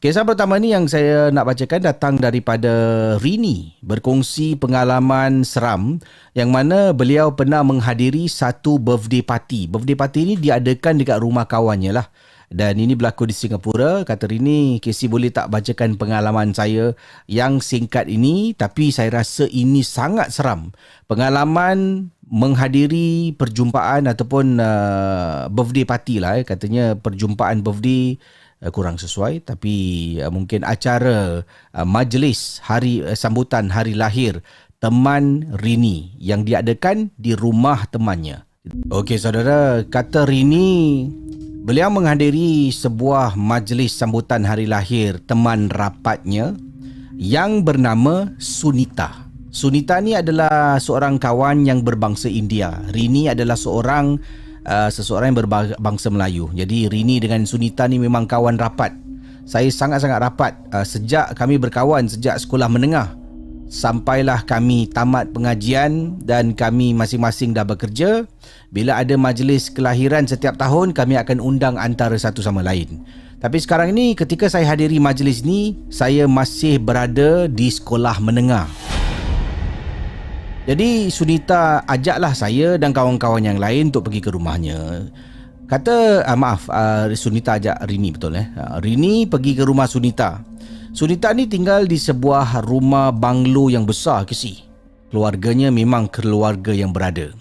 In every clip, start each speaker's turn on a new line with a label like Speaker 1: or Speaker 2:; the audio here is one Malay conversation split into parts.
Speaker 1: Kisah pertama ni yang saya nak bacakan datang daripada Rini, berkongsi pengalaman seram yang mana beliau pernah menghadiri satu birthday party. Birthday party ni diadakan dekat rumah kawannya lah. Dan ini berlaku di Singapura. Kata Rini, Casey boleh tak bacakan pengalaman saya yang singkat ini, tapi saya rasa ini sangat seram. Pengalaman menghadiri perjumpaan ataupun birthday party lah. Katanya perjumpaan birthday kurang sesuai, tapi mungkin acara majlis hari sambutan hari lahir teman Rini yang diadakan di rumah temannya. Okey saudara, kata Rini, beliau menghadiri sebuah majlis sambutan hari lahir teman rapatnya yang bernama Sunita. Sunita ni adalah seorang kawan yang berbangsa India. Rini adalah seseorang yang berbangsa Melayu. Jadi Rini dengan Sunita ni memang kawan rapat. Saya sangat-sangat rapat sejak kami berkawan sejak sekolah menengah. Sampailah kami tamat pengajian dan kami masing-masing dah bekerja. Bila ada majlis kelahiran setiap tahun, kami akan undang antara satu sama lain. Tapi sekarang ni ketika saya hadiri majlis ni, saya masih berada di sekolah menengah. Jadi Sunita ajaklah saya dan kawan-kawan yang lain untuk pergi ke rumahnya. Kata, Sunita ajak Rini, betul Rini pergi ke rumah Sunita. Sunita ni tinggal di sebuah rumah banglo yang besar keluarganya memang keluarga yang berada.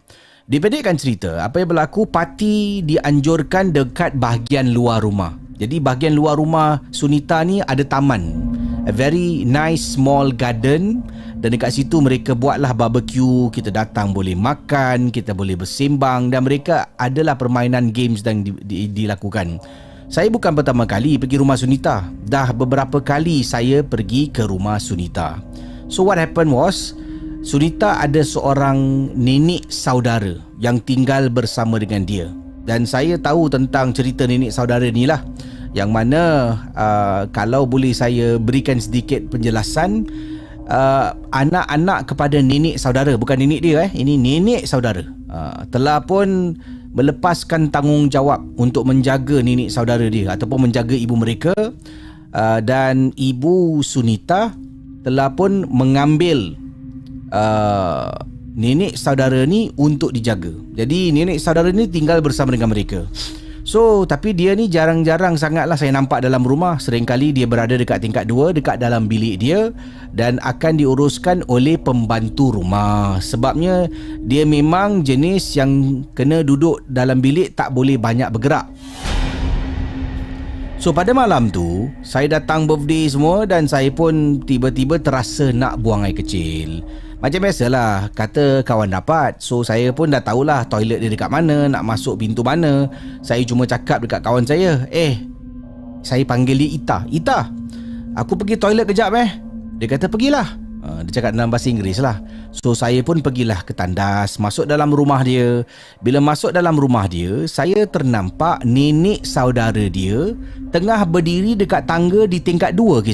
Speaker 1: Dipendekkan cerita, apa yang berlaku, parti dianjurkan dekat bahagian luar rumah. Jadi bahagian luar rumah Sunita ni ada taman, a very nice small garden. Dan dekat situ mereka buatlah barbecue, kita datang boleh makan, kita boleh bersembang dan mereka adalah permainan games yang dilakukan. Saya bukan pertama kali pergi rumah Sunita. Dah beberapa kali saya pergi ke rumah Sunita. So what happened was, Sunita ada seorang nenek saudara yang tinggal bersama dengan dia. Dan saya tahu tentang cerita nenek saudara ni lah. Yang mana kalau boleh saya berikan sedikit penjelasan, anak-anak kepada nenek saudara, bukan nenek dia ini nenek saudara, telah pun melepaskan tanggungjawab untuk menjaga nenek saudara dia ataupun menjaga ibu mereka, dan ibu Sunita telah pun mengambil nenek saudara ni untuk dijaga. Jadi nenek saudara ni tinggal bersama dengan mereka. So, tapi dia ni jarang-jarang sangatlah saya nampak dalam rumah. Seringkali dia berada dekat tingkat 2, dekat dalam bilik dia, dan akan diuruskan oleh pembantu rumah. Sebabnya dia memang jenis yang kena duduk dalam bilik, tak boleh banyak bergerak. So pada malam tu, saya datang birthday semua dan saya pun tiba-tiba terasa nak buang air kecil. Macam biasalah, kata kawan dapat. So saya pun dah tahulah toilet dia dekat mana, nak masuk pintu mana. Saya cuma cakap dekat kawan saya, saya panggil dia Ita, aku pergi toilet kejap Dia kata pergilah. Dia cakap dalam bahasa Inggeris lah. So saya pun pergilah ke tandas, masuk dalam rumah dia. Bila masuk dalam rumah dia, saya ternampak nenek saudara dia tengah berdiri dekat tangga di tingkat 2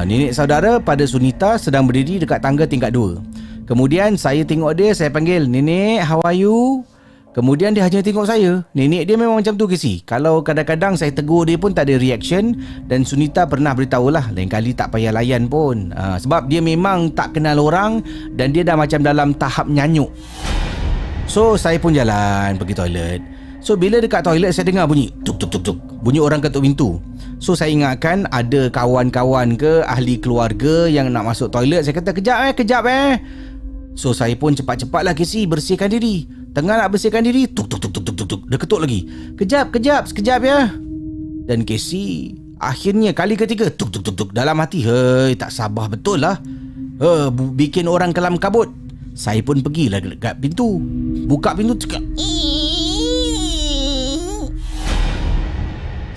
Speaker 1: nenek saudara pada Sunita sedang berdiri dekat tangga tingkat 2. Kemudian saya tengok dia, saya panggil, "Nenek, how are you?" Kemudian dia hanya tengok saya. Nenek dia memang macam tu kalau kadang-kadang saya tegur dia pun tak ada reaction. Dan Sunita pernah beritahulah, lain kali tak payah layan pun, sebab dia memang tak kenal orang dan dia dah macam dalam tahap nyanyuk. So saya pun jalan pergi toilet. So bila dekat toilet saya dengar bunyi tuk tuk tuk tuk, bunyi orang ketuk pintu. So saya ingatkan ada kawan-kawan ke ahli keluarga yang nak masuk toilet. Saya kata kejap. So saya pun cepat-cepatlah bersihkan diri. Tengah nak bersihkan diri, tuk tuk tuk tuk tuk tuk, dia ketuk lagi. Sekejap ya. Dan Casey akhirnya kali ketiga, tuk tuk tuk tuk, dalam hati, tak sabar betul lah. Bikin orang kelam kabut. Saya pun pergilah dekat pintu. Buka pintu, cakap.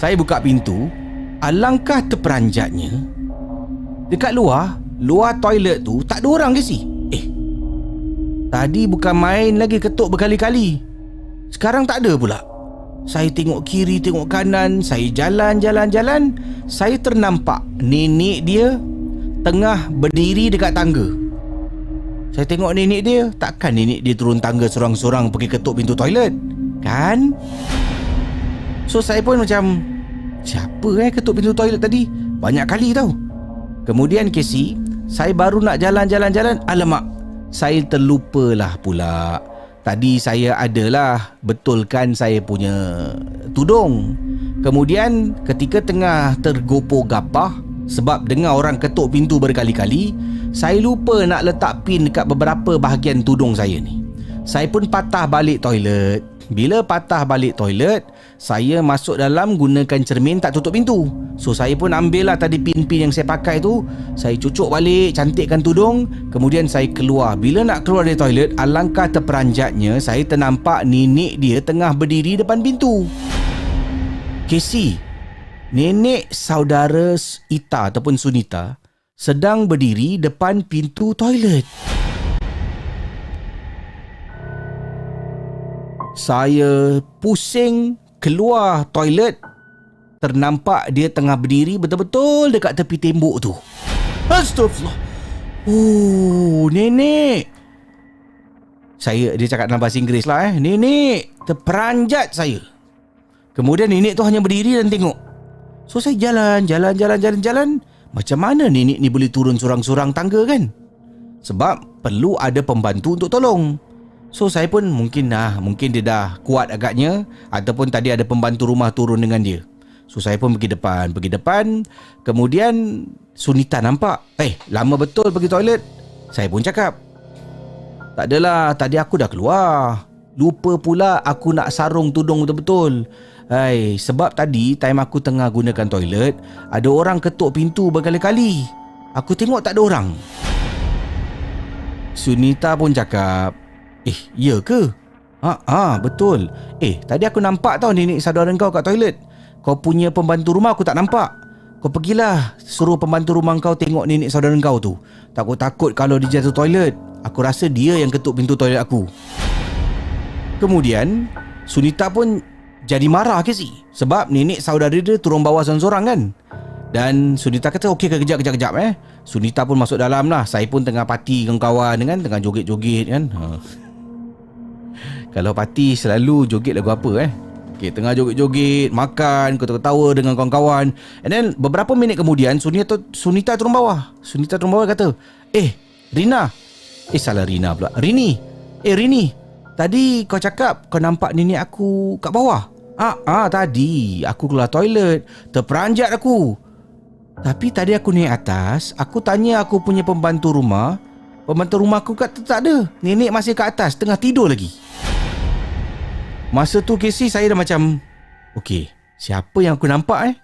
Speaker 1: Saya buka pintu, alangkah terperanjatnya, dekat luar toilet tu tak ada orang tadi bukan main lagi ketuk berkali-kali, sekarang tak ada pula. Saya tengok kiri, tengok kanan, saya jalan. Saya ternampak nenek dia tengah berdiri dekat tangga. Saya tengok nenek dia, takkan nenek dia turun tangga sorang-sorang pergi ketuk pintu toilet, kan? So saya pun macam siapa ketuk pintu toilet tadi? Banyak kali tau. Kemudian Casey, saya baru nak jalan-jalan, alamak, saya terlupalah pula. Tadi saya adalah betulkan saya punya tudung. Kemudian ketika tengah tergopoh gapah sebab dengar orang ketuk pintu berkali-kali, saya lupa nak letak pin dekat beberapa bahagian tudung saya ni. Saya pun patah balik toilet. Bila patah balik toilet, saya masuk dalam gunakan cermin tak tutup pintu. So saya pun ambil lah tadi pin-pin yang saya pakai tu, saya cucuk balik, cantikkan tudung. Kemudian saya keluar. Bila nak keluar dari toilet, alangkah terperanjatnya saya ternampak nenek dia tengah berdiri depan pintu. Casey, nenek saudara Ita ataupun Sunita sedang berdiri depan pintu toilet. Saya pusing keluar toilet, ternampak dia tengah berdiri betul-betul dekat tepi tembok tu. Astagfirullah. Nenek. Dia cakap dalam bahasa Inggeris lah. Nenek, terperanjat saya. Kemudian nenek tu hanya berdiri dan tengok. So saya jalan. Macam mana nenek ni boleh turun sorang-sorang tangga kan? Sebab perlu ada pembantu untuk tolong. So saya pun mungkin dia dah kuat agaknya, ataupun tadi ada pembantu rumah turun dengan dia. So saya pun pergi depan. Kemudian Sunita nampak, lama betul pergi toilet. Saya pun cakap, tak adalah, tadi aku dah keluar. Lupa pula aku nak sarung tudung betul-betul. Sebab tadi time aku tengah gunakan toilet, ada orang ketuk pintu berkali-kali. Aku tengok tak ada orang. Sunita pun cakap, ya ke? Betul. Tadi aku nampak tau nenek saudara kau kat toilet. Kau punya pembantu rumah aku tak nampak. Kau pergilah suruh pembantu rumah kau tengok nenek saudara kau tu. Takut-takut kalau dia jatuh toilet, aku rasa dia yang ketuk pintu toilet aku. Kemudian Sunita pun jadi marah ke si, sebab nenek saudara dia turun bawah seorang-seorang kan. Dan Sunita kata okey, kejap. Sunita pun masuk dalam lah. Saya pun tengah parti dengan kawan kan, tengah joget-joget kan. Kalau parti selalu joget lagu apa tengah joget-joget, makan, ketawa-ketawa dengan kawan-kawan. And then beberapa minit kemudian Sunita turun bawah. Sunita turun bawah kata, Rina. Salah Rina pula. Rini, tadi kau cakap kau nampak nenek aku kat bawah. Tadi aku keluar toilet, terperanjat aku. Tapi tadi aku naik atas, aku tanya aku punya pembantu rumah. Pembantu rumah aku kata tak ada, nenek masih kat atas, tengah tidur lagi. Masa tu Casey, saya dah macam, siapa yang aku nampak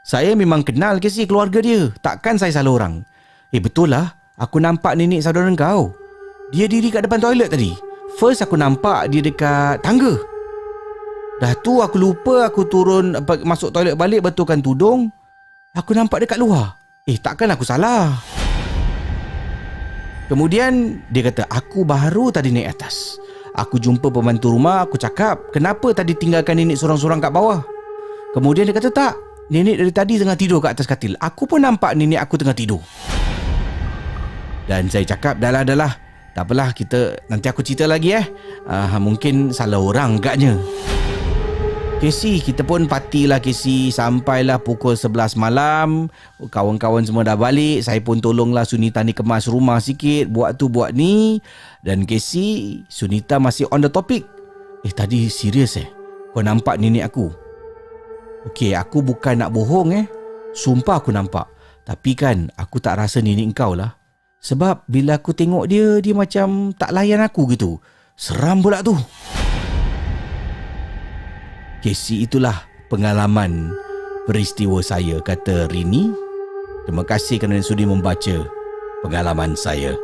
Speaker 1: Saya memang kenal Casey, keluarga dia. Takkan saya salah orang. Betul lah, aku nampak nenek saudara kau. Dia diri kat depan toilet tadi. First aku nampak dia dekat tangga. Dah tu aku lupa, aku turun masuk toilet balik, betulkan tudung. Aku nampak dekat luar. Takkan aku salah. Kemudian dia kata, aku baru tadi naik atas. Aku jumpa pembantu rumah, aku cakap, kenapa tadi tinggalkan nenek sorang-sorang kat bawah? Kemudian dia kata, tak, nenek dari tadi tengah tidur kat atas katil. Aku pun nampak nenek aku tengah tidur. Dan saya cakap, dah lah. Tak apalah, nanti aku cerita lagi mungkin salah orang agaknya. Casey, kita pun partilah Casey. Sampailah pukul 11 malam. Kawan-kawan semua dah balik. Saya pun tolonglah Sunita ni kemas rumah sikit. Buat tu buat ni. Dan Casey, Sunita masih on the topic. Tadi serius kau nampak nenek aku? Aku bukan nak bohong Sumpah aku nampak. Tapi kan aku tak rasa nenek kau lah. Sebab bila aku tengok dia macam tak layan aku gitu. Seram pula tu. Casey, itulah pengalaman peristiwa saya, kata Rini. Terima kasih kerana sudi membaca pengalaman saya.